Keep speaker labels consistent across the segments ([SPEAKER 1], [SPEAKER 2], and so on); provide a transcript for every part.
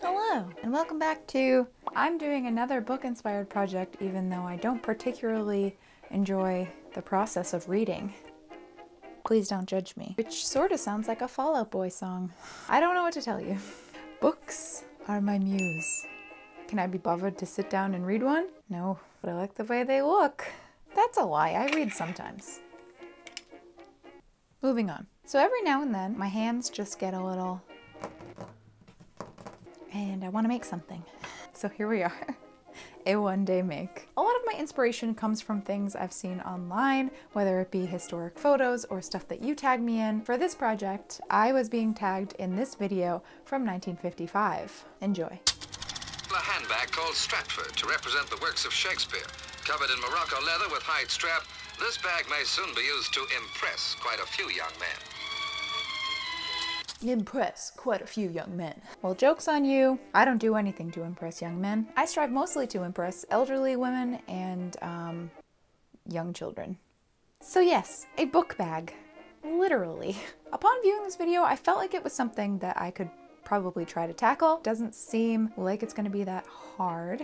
[SPEAKER 1] Hello, and welcome back to... I'm doing another book-inspired project even though I don't particularly enjoy the process of reading. Please don't judge me. Which sort of sounds like a Fall Out Boy song. I don't know what to tell you. Books are my muse. Can I be bothered to sit down and read one? No, but I like the way they look. That's a lie, I read sometimes. Moving on. So every now and then, my hands just get a little... and I want to make something. So here we are. A one-day make. A lot of my inspiration comes from things I've seen online, whether it be historic photos or stuff that you tag me in. For this project, I was being tagged in this video from 1955. Enjoy.
[SPEAKER 2] A handbag called Stratford to represent the works of Shakespeare. Covered in Morocco leather with hide strap, this bag may soon be used to impress quite a few young men.
[SPEAKER 1] Impress quite a few young men. Well, joke's on you. I don't do anything to impress young men. I strive mostly to impress elderly women and young children. So yes, a book bag. Literally. Upon viewing this video, I felt like it was something that I could probably try to tackle. Doesn't seem like it's gonna be that hard.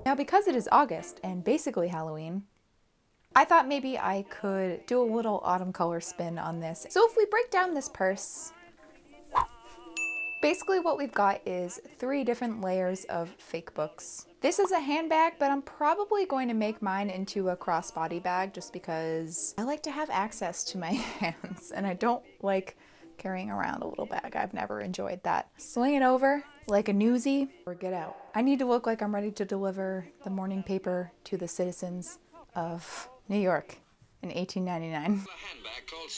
[SPEAKER 1] Now, because it is August and basically Halloween, I thought maybe I could do a little autumn color spin on this. So if we break down this purse, basically what we've got is 3 different layers of fake books. This is a handbag, but I'm probably going to make mine into a crossbody bag just because I like to have access to my hands and I don't like carrying around a little bag. I've never enjoyed that. Sling it over like a newsie or get out. I need to look like I'm ready to deliver the morning paper to the citizens of New York in 1899.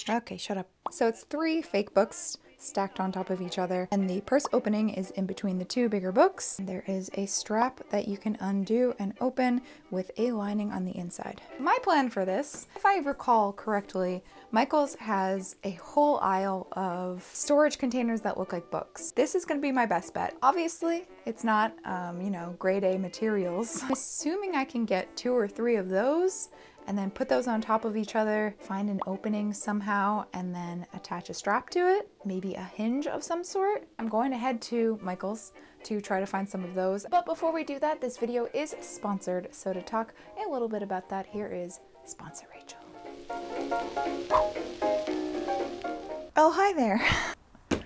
[SPEAKER 1] Okay, shut up. So it's 3 fake books stacked on top of each other, and the purse opening is in between the 2 bigger books. There is a strap that you can undo and open with a lining on the inside. My plan for this, if I recall correctly, Michaels has a whole aisle of storage containers that look like books. This is going to be my best bet. Obviously, it's not, you know, grade A materials. I'm assuming I can get 2 or 3 of those and then put those on top of each other, find an opening somehow, and then attach a strap to it, maybe a hinge of some sort. I'm going to head to Michael's to try to find some of those. But before we do that, this video is sponsored. So to talk a little bit about that, here is sponsor Rachel. Oh, hi there. I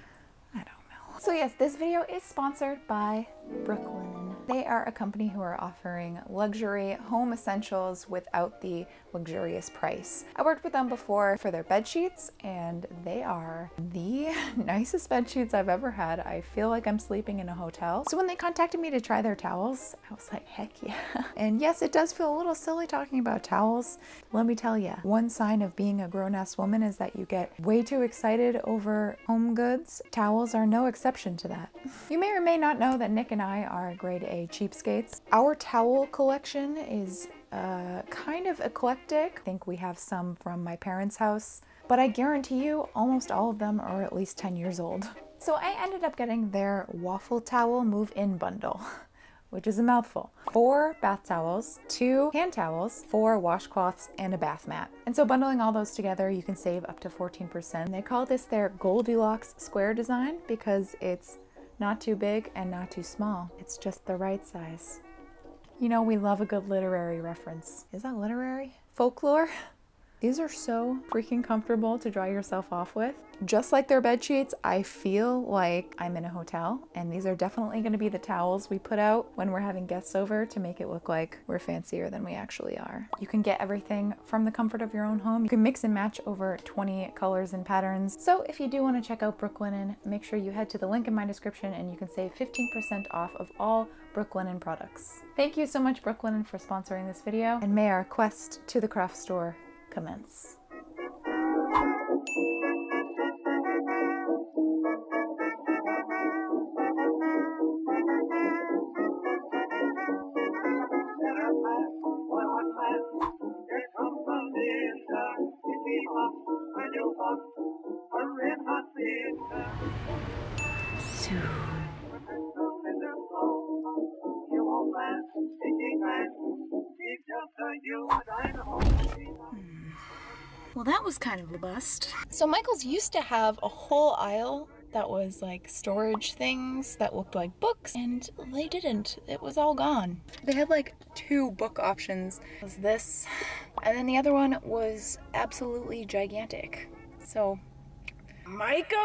[SPEAKER 1] don't know. So yes, this video is sponsored by Brooklinen. They are a company who are offering luxury home essentials without the luxurious price. I worked with them before for their bed sheets, and they are the nicest bed sheets I've ever had. I feel like I'm sleeping in a hotel. So when they contacted me to try their towels, I was like, heck yeah. And yes, it does feel a little silly talking about towels. Let me tell you, one sign of being a grown-ass woman is that you get way too excited over home goods. Towels are no exception to that. You may or may not know that Nick and I are grade A cheapskates. Our towel collection is kind of eclectic. I think we have some from my parents' house, but I guarantee you almost all of them are at least 10 years old. So I ended up getting their waffle towel move-in bundle, which is a mouthful. 4 bath towels, 2 hand towels, 4 washcloths, and a bath mat. And so bundling all those together, you can save up to 14%. They call this their Goldilocks square design because it's not too big and not too small. It's just the right size. You know, we love a good literary reference. Is that literary? Folklore? These are so freaking comfortable to dry yourself off with. Just like their bed sheets, I feel like I'm in a hotel, and these are definitely going to be the towels we put out when we're having guests over to make it look like we're fancier than we actually are. You can get everything from the comfort of your own home. You can mix and match over 20 colors and patterns. So if you do want to check out Brooklinen, make sure you head to the link in my description and you can save 15% off of all Brooklinen products. Thank you so much, Brooklinen, for sponsoring this video, and may our quest to the craft store commence. Soon. Well, that was kind of a bust. So Michael's used to have a whole aisle that was like storage things that looked like books, and they didn't. It was all gone. They had like 2 book options. It was this, and then the other one was absolutely gigantic. So, Michael,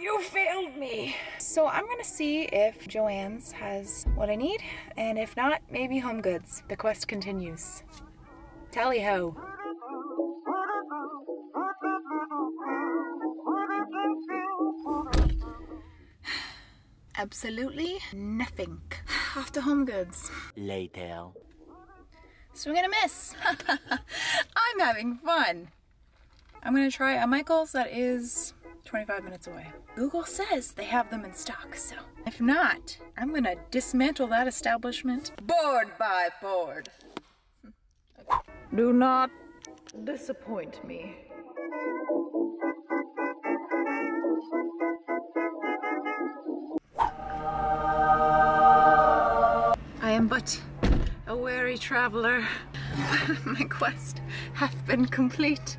[SPEAKER 1] you failed me. So I'm gonna see if Joann's has what I need, and if not, maybe Home Goods. The quest continues. Tally ho. Absolutely nothing. Off to Home Goods.
[SPEAKER 3] Later.
[SPEAKER 1] Swing and a miss. I'm having fun. I'm gonna try a Michael's that is 25 minutes away. Google says they have them in stock, so if not, I'm gonna dismantle that establishment board by board. Do not disappoint me. I am but a weary traveler. My quest hath been complete,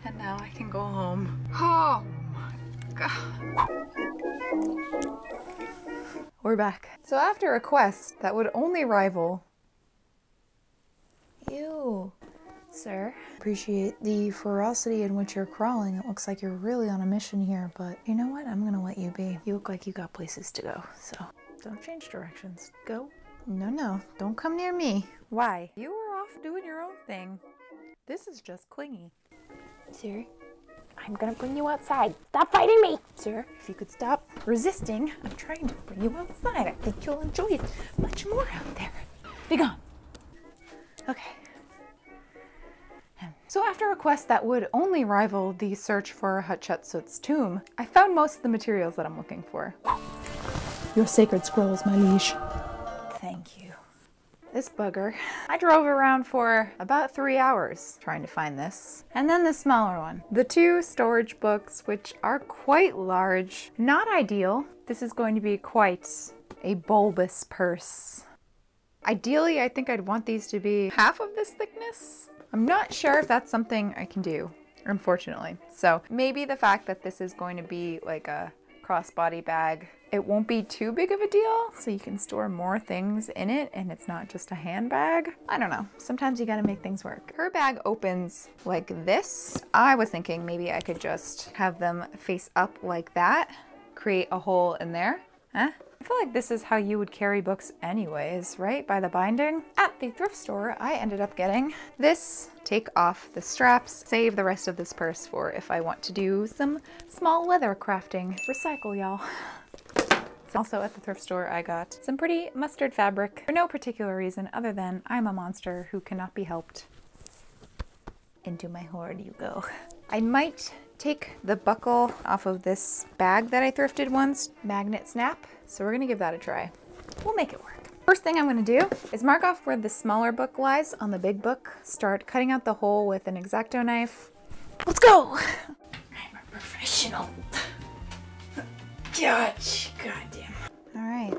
[SPEAKER 1] and now I can go home. Oh my God. We're back. So after a quest that would only rival... Ew. Sir, appreciate the ferocity in which you're crawling. It looks like you're really on a mission here, but you know what? I'm gonna let you be. You look like you got places to go, so don't change directions. Go. No, don't come near me. Why? You were off doing your own thing. This is just clingy. Sir, I'm gonna bring you outside. Stop fighting me! Sir, if you could stop resisting, I'm trying to bring you outside. I think you'll enjoy it much more out there. Be gone. Okay. So after a quest that would only rival the search for Hatshepsut's tomb, I found most of the materials that I'm looking for. Your sacred scrolls, my liege. Thank you. This bugger. I drove around for about 3 hours trying to find this. And then the smaller one. The 2 storage books, which are quite large. Not ideal. This is going to be quite a bulbous purse. Ideally, I think I'd want these to be half of this thickness. I'm not sure if that's something I can do, unfortunately. So maybe the fact that this is going to be like a crossbody bag, it won't be too big of a deal, so you can store more things in it and it's not just a handbag. I don't know. Sometimes you gotta make things work. Her bag opens like this. I was thinking maybe I could just have them face up like that, create a hole in there. Huh? I feel like this is how you would carry books anyways, right? By the binding. At the thrift store, I ended up getting this. Take off the straps, save the rest of this purse for if I want to do some small leather crafting. Recycle, y'all. Also at the thrift store, I got some pretty mustard fabric for no particular reason other than I'm a monster who cannot be helped. Into my hoard you go. I might take the buckle off of this bag that I thrifted once, magnet snap. So we're gonna give that a try. We'll make it work. First thing I'm gonna do is mark off where the smaller book lies on the big book. Start cutting out the hole with an X-Acto knife. Let's go! I'm a professional. Gosh, goddamn. All right.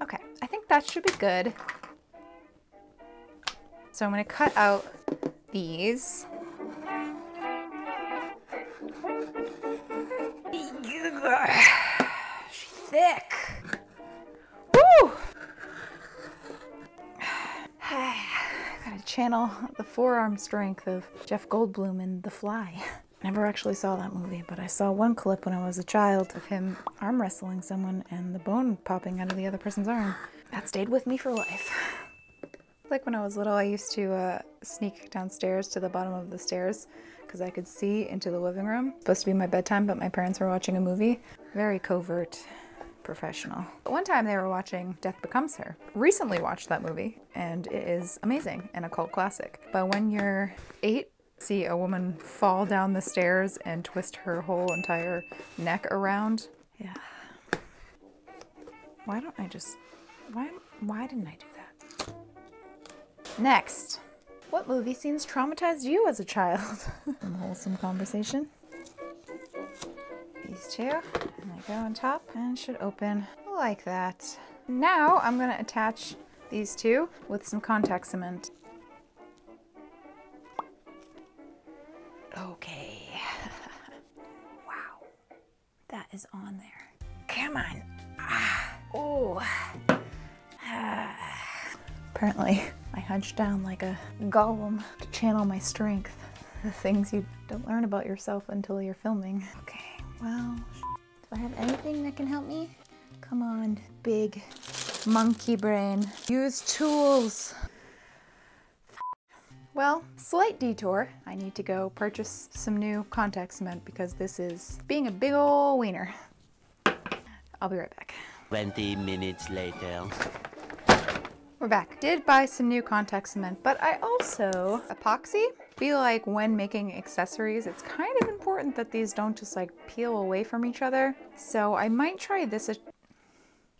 [SPEAKER 1] Okay, I think that should be good. So I'm going to cut out these. She's thick. Woo! Gotta channel the forearm strength of Jeff Goldblum in The Fly. Never actually saw that movie, but I saw one clip when I was a child of him arm wrestling someone and the bone popping out of the other person's arm. That stayed with me for life. Like when I was little, I used to sneak downstairs to the bottom of the stairs because I could see into the living room. Supposed to be my bedtime, but my parents were watching a movie. Very covert, professional. One time they were watching Death Becomes Her. Recently watched that movie, and it is amazing and a cult classic. But when you're 8, see a woman fall down the stairs and twist her whole entire neck around. Yeah. Why don't I just, why didn't I do that? Next, what movie scenes traumatized you as a child? Some wholesome conversation. These two, and I go on top and should open like that. Now I'm gonna attach these two with some contact cement. Okay. Wow, that is on there. Come on. Oh. Apparently, I hunched down like a golem to channel my strength. The things you don't learn about yourself until you're filming. Okay, well, do I have anything that can help me? Come on, big monkey brain. Use tools. Well, slight detour. I need to go purchase some new contact cement because this is being a big ol' wiener. I'll be right back.
[SPEAKER 3] 20 minutes later.
[SPEAKER 1] We're back. Did buy some new contact cement, but I also epoxy. Feel like when making accessories, it's kind of important that these don't just like peel away from each other. So I might try this a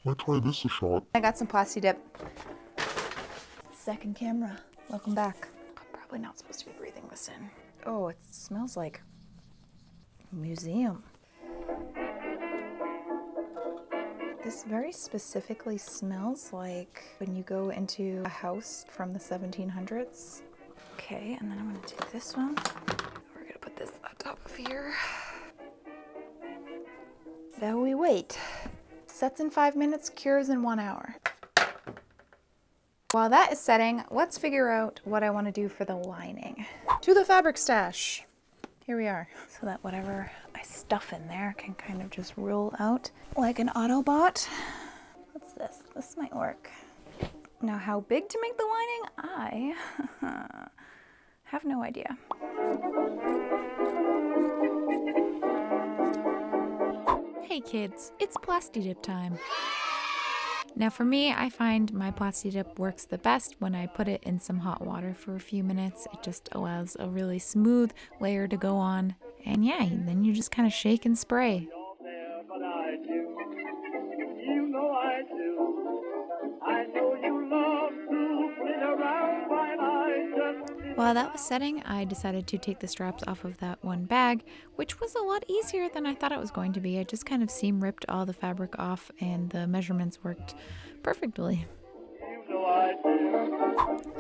[SPEAKER 1] shot. I got some Plasti-Dip. Second camera. Welcome back. I'm probably not supposed to be breathing this in. Oh, it smells like a museum. This very specifically smells like when you go into a house from the 1700s. Okay, and then I'm gonna take this one. We're gonna put this on top of here. There we wait. Sets in 5 minutes, cures in 1 hour. While that is setting, let's figure out what I want to do for the lining. To the fabric stash. Here we are. So that whatever I stuff in there can kind of just roll out like an Autobot. What's this? This might work. Now how big to make the lining? I have no idea. Hey kids, it's Plasti-Dip time. Now for me, I find my Plasti-Dip works the best when I put it in some hot water for a few minutes. It just allows a really smooth layer to go on. And yeah, then you just kind of shake and spray. While that was setting, I decided to take the straps off of that one bag, which was a lot easier than I thought it was going to be. I just kind of seam ripped all the fabric off and the measurements worked perfectly.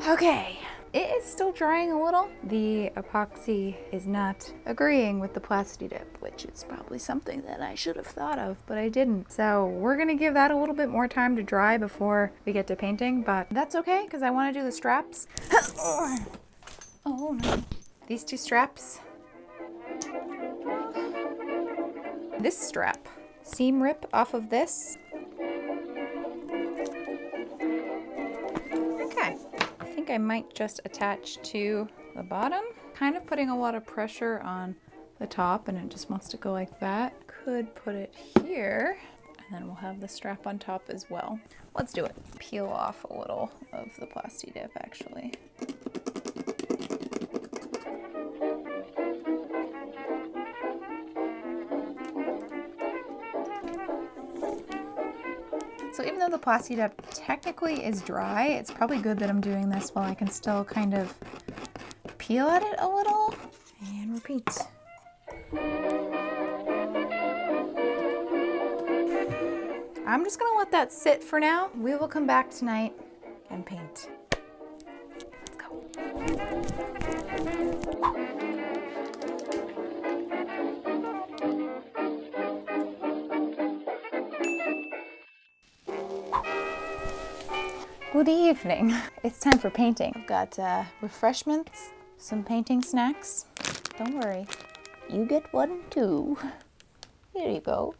[SPEAKER 1] Okay, it is still drying a little. The epoxy is not agreeing with the Plasti-Dip, which is probably something that I should have thought of, but I didn't. So we're gonna give that a little bit more time to dry before we get to painting, but that's okay because I want to do the straps. Oh no. These two straps. This strap. Seam rip off of this. Okay. I think I might just attach to the bottom. Kind of putting a lot of pressure on the top and it just wants to go like that. Could put it here and then we'll have the strap on top as well. Let's do it. Peel off a little of the Plasti-Dip actually. So even though the Plasti-Dip technically is dry, it's probably good that I'm doing this while I can still kind of peel at it a little and repeat. I'm just gonna let that sit for now. We will come back tonight and paint. Let's go. Good evening. It's time for painting. I've got refreshments, some painting snacks. Don't worry, you get one too. Here you go.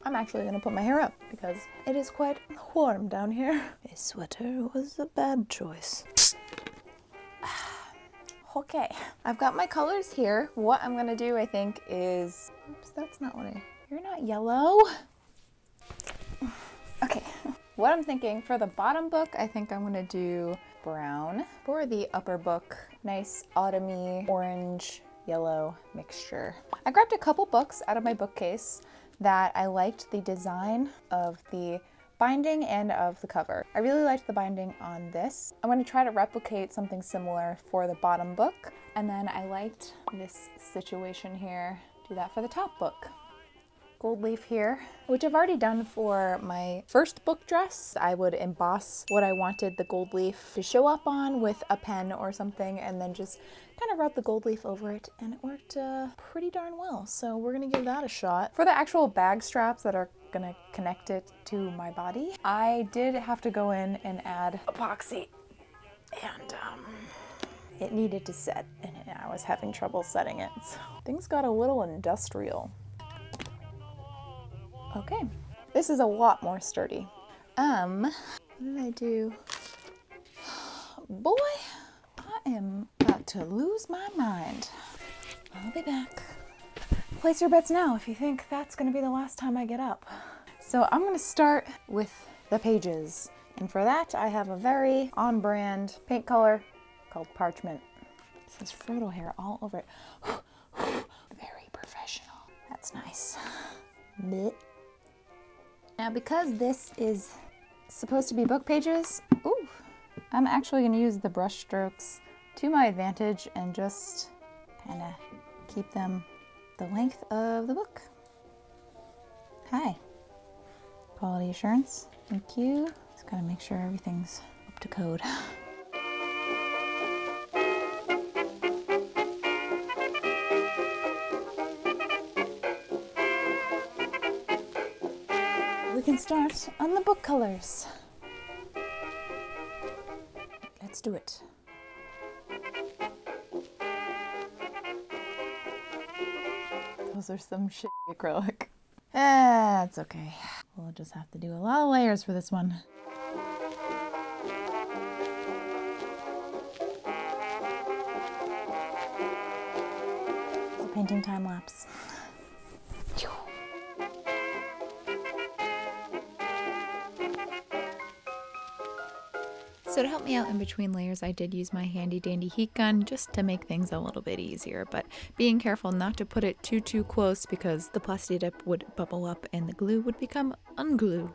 [SPEAKER 1] I'm actually gonna put my hair up because it is quite warm down here. A sweater was a bad choice. Okay, I've got my colors here. What I'm gonna do, I think, is, oops, that's not what you're not yellow. Okay. What I'm thinking for the bottom book, I think I'm gonna do brown. For the upper book, nice autumny orange yellow mixture. I grabbed a couple books out of my bookcase that I liked the design of the binding and of the cover. I really liked the binding on this. I'm going to try to replicate something similar for the bottom book, and then I liked this situation here. Do that for the top book. gold leaf here, which I've already done for my first book dress. I would emboss what I wanted the gold leaf to show up on with a pen or something, and then just kind of rub the gold leaf over it, and it worked pretty darn well. So we're gonna give that a shot. For the actual bag straps that are gonna connect it to my body, I did have to go in and add epoxy, and it needed to set, and I was having trouble setting it. So things got a little industrial. Okay, this is a lot more sturdy. What did I do? Boy, I am about to lose my mind. I'll be back. Place your bets now if you think that's gonna be the last time I get up. So I'm gonna start with the pages. And for that, I have a very on-brand paint color called Parchment. It says Frodo hair all over it. Very professional. That's nice. Blech. Now, because this is supposed to be book pages, ooh, I'm actually going to use the brush strokes to my advantage and just kind of keep them the length of the book. Hi. Quality assurance. Thank you. Just got to make sure everything's up to code. We can start on the book colors. Let's do it. Those are some shitty acrylic. That's okay. We'll just have to do a lot of layers for this one. It's a painting time lapse. So to help me out in between layers, I did use my handy dandy heat gun just to make things a little bit easier, but being careful not to put it too close because the Plasti-Dip would bubble up and the glue would become unglued.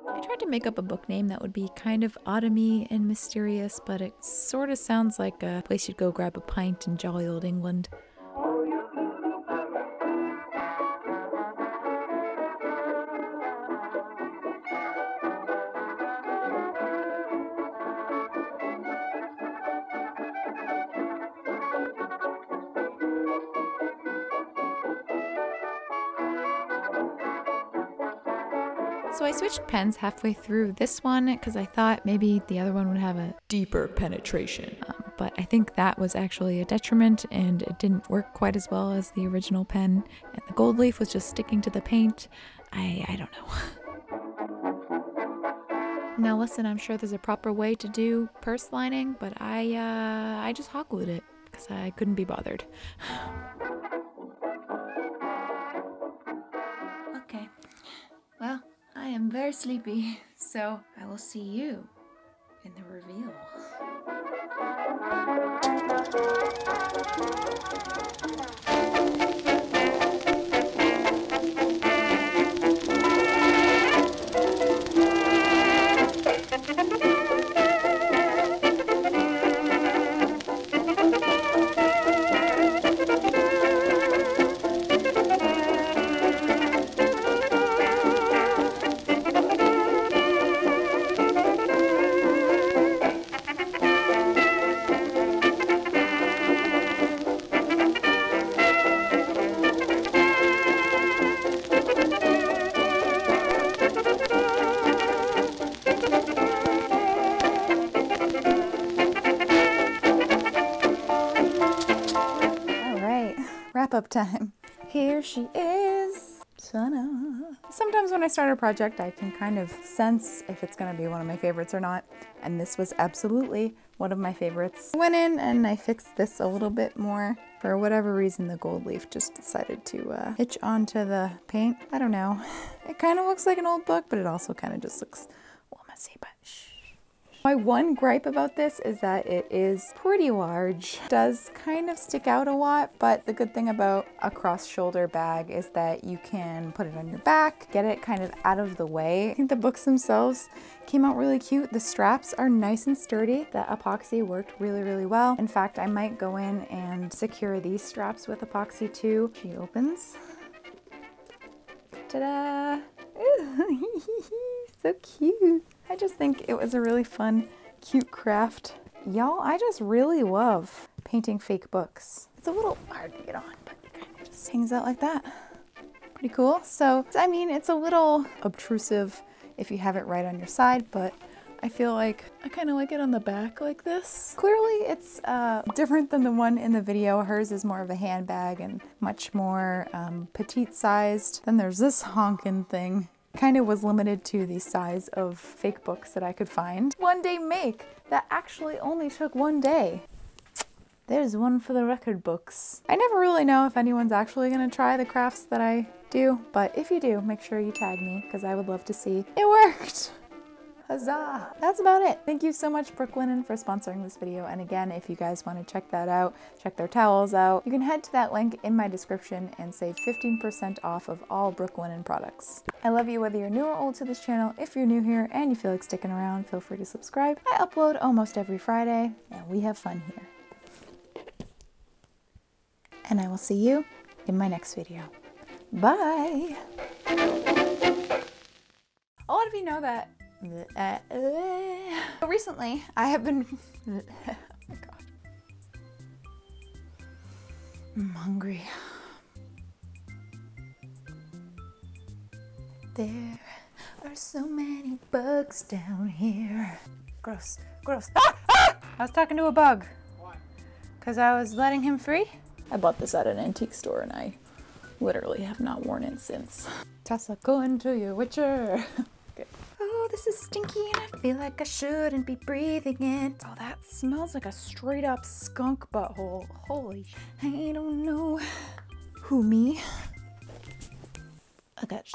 [SPEAKER 1] I tried to make up a book name that would be kind of autumny and mysterious, but it sort of sounds like a place you'd go grab a pint in jolly old England. So I switched pens halfway through this one because I thought maybe the other one would have a deeper penetration. But I think that was actually a detriment and it didn't work quite as well as the original pen. And the gold leaf was just sticking to the paint. I don't know. Now listen, I'm sure there's a proper way to do purse lining, but I just hot glued it because I couldn't be bothered. Okay, well, I am very sleepy, so I will see you in the reveal. wrap-up time. Here she is. Ta-da. Sometimes when I start a project, I can kind of sense if it's gonna be one of my favorites or not. And this was absolutely one of my favorites. I went in and I fixed this a little bit more. For whatever reason, the gold leaf just decided to hitch onto the paint. I don't know. It kind of looks like an old book, but it also kind of just looks a little messy, but shh. My one gripe about this is that it is pretty large. It does kind of stick out a lot, but the good thing about a cross-shoulder bag is that you can put it on your back, get it kind of out of the way. I think the books themselves came out really cute. The straps are nice and sturdy. The epoxy worked really, really well. In fact, I might go in and secure these straps with epoxy too. She opens. Ta-da! So cute. I just think it was a really fun, cute craft. Y'all, I just really love painting fake books. It's a little hard to get on, but it kind of just hangs out like that. Pretty cool. So, I mean, it's a little obtrusive if you have it right on your side, but I feel like I kind of like it on the back like this. Clearly, it's different than the one in the video. Hers is more of a handbag and much more petite sized. Then there's this honkin' thing. Kind of was limited to the size of fake books that I could find. One day make that actually only took one day. There's one for the record books. I never really know if anyone's actually gonna try the crafts that I do, but if you do, make sure you tag me because I would love to see it worked. Huzzah! That's about it. Thank you so much, Brooklinen, for sponsoring this video. And again, if you guys want to check that out, check their towels out, you can head to that link in my description and save 15% off of all Brooklinen products. I love you whether you're new or old to this channel. If you're new here and you feel like sticking around, feel free to subscribe. I upload almost every Friday and we have fun here. And I will see you in my next video. Bye! A lot of you know that recently I have been oh my God. I'm hungry. There are so many bugs down here. Gross, gross. Ah! Ah! I was talking to a bug. Why? Because I was letting him free. I bought this at an antique store and I literally have not worn it since. Tessa, go into your witcher. Oh, this is stinky and I feel like I shouldn't be breathing it. Oh, that smells like a straight up skunk butthole. Holy, I don't know. Who, me? I got